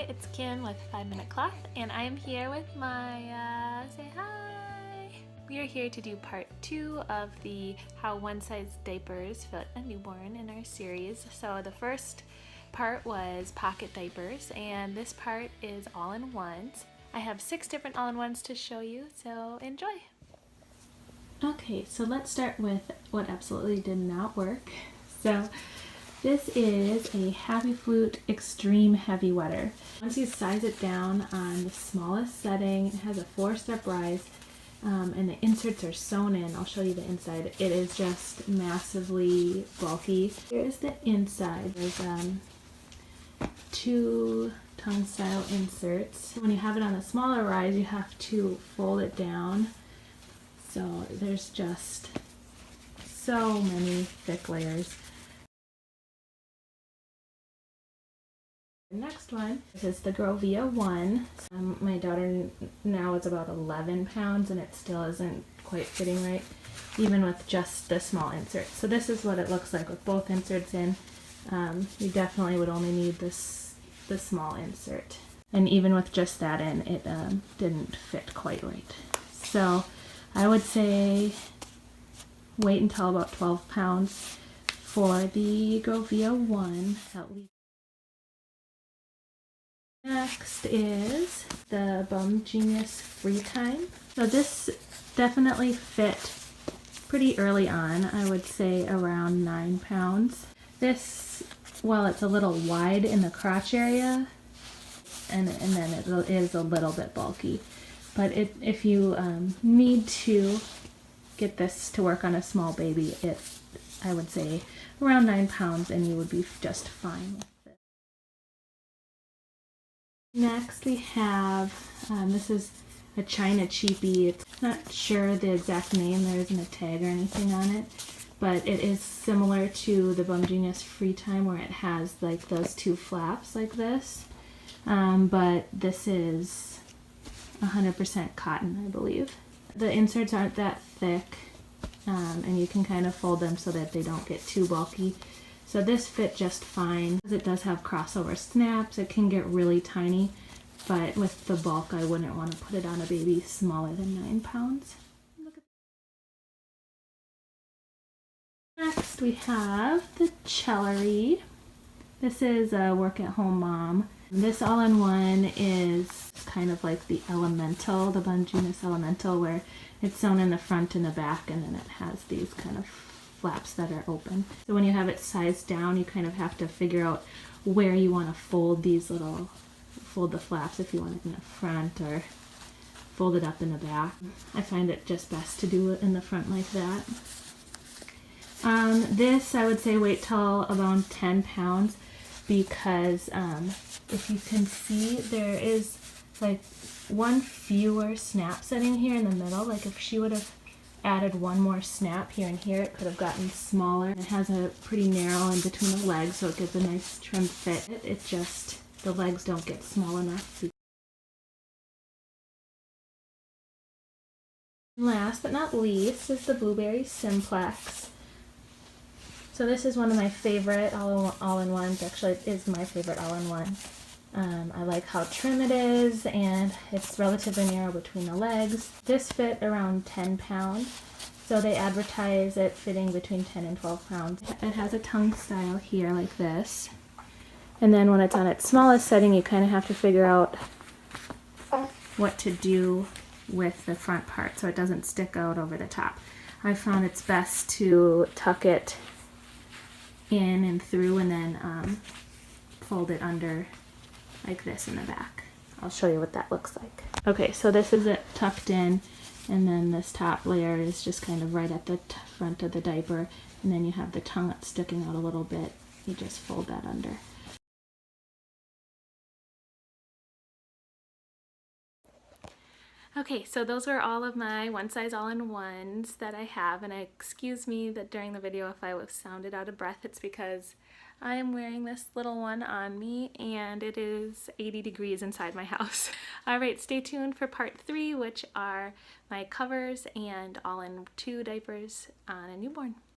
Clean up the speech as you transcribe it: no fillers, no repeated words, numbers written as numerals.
Hi, it's Kim with 5 Minute Cloth, and I am here with my, say hi! We are here to do part 2 of the How One-Size Diapers Fit a Newborn in our series. So the first part was pocket diapers, and this part is all-in-ones. I have 6 different all-in-ones to show you, so enjoy! Okay, so let's start with what absolutely did not work. So this is a Happy Flute Extreme Heavy Wetter. Once you size it down on the smallest setting, it has a 4-step rise, and the inserts are sewn in. I'll show you the inside. It is just massively bulky. Here is the inside. There's 2 tongue style inserts. When you have it on the smaller rise, you have to fold it down. So there's just so many thick layers. The next one is the Girlvo One. My daughter now is about 11 pounds and it still isn't quite fitting right, even with just the small insert. So this is what it looks like with both inserts in. You definitely would only need the small insert. And even with just that in, it didn't fit quite right. So I would say wait until about 12 pounds for the Girlvo One at least. Next is the Genus Free Time. So this definitely fit pretty early on. I would say around 9 pounds. This, while it's a little wide in the crotch area, and then it is a little bit bulky. But if you need to get this to work on a small baby, I would say around 9 pounds and you would be just fine with it. Next we have, this is a China Cheapy. It's not sure the exact name, there isn't a tag or anything on it, but it is similar to the Genus Free Time where it has like those 2 flaps like this, but this is 100% cotton, I believe. The inserts aren't that thick, and you can kind of fold them so that they don't get too bulky. So this fit just fine. It does have crossover snaps. It can get really tiny, but with the bulk, I wouldn't want to put it on a baby smaller than 9 pounds. Next, we have the Cella Read. This is a work-at-home mom. This all-in-one is kind of like the Elemental, the Genus Elemental, where it's sewn in the front and the back, and then it has these kind of flaps that are open. So when you have it sized down, you kind of have to figure out where you want to fold these fold the flaps, if you want it in the front or fold it up in the back. I find it just best to do it in the front like that. This, I would say wait till about 10 pounds because if you can see, there is like 1 fewer snap setting here in the middle. Like if she would have added 1 more snap here and here, it could have gotten smaller. It has a pretty narrow in between the legs, so it gives a nice trim fit. It just, the legs don't get small enough. Last but not least is the Blueberry Simplex. So this is one of my favorite all-in-ones. Actually, it is my favorite all-in-one. I like how trim it is, and it's relatively narrow between the legs. This fit around 10 pounds, so they advertise it fitting between 10 and 12 pounds. It has a tongue style here like this, and then when it's on its smallest setting, you kind of have to figure out what to do with the front part so it doesn't stick out over the top. I found it's best to tuck it in and through and then fold it under like this in the back. I'll show you what that looks like. Okay, so this is it tucked in, and then this top layer is just kind of right at the front of the diaper, and then you have the tongue that's sticking out a little bit. You just fold that under. Okay, so those were all of my one-size all-in-ones that I have, and excuse me that during the video if I sounded out of breath. It's because I am wearing this little one on me and it is 80 degrees inside my house. Alright, stay tuned for part 3, which are my covers and all-in 2 diapers on a newborn.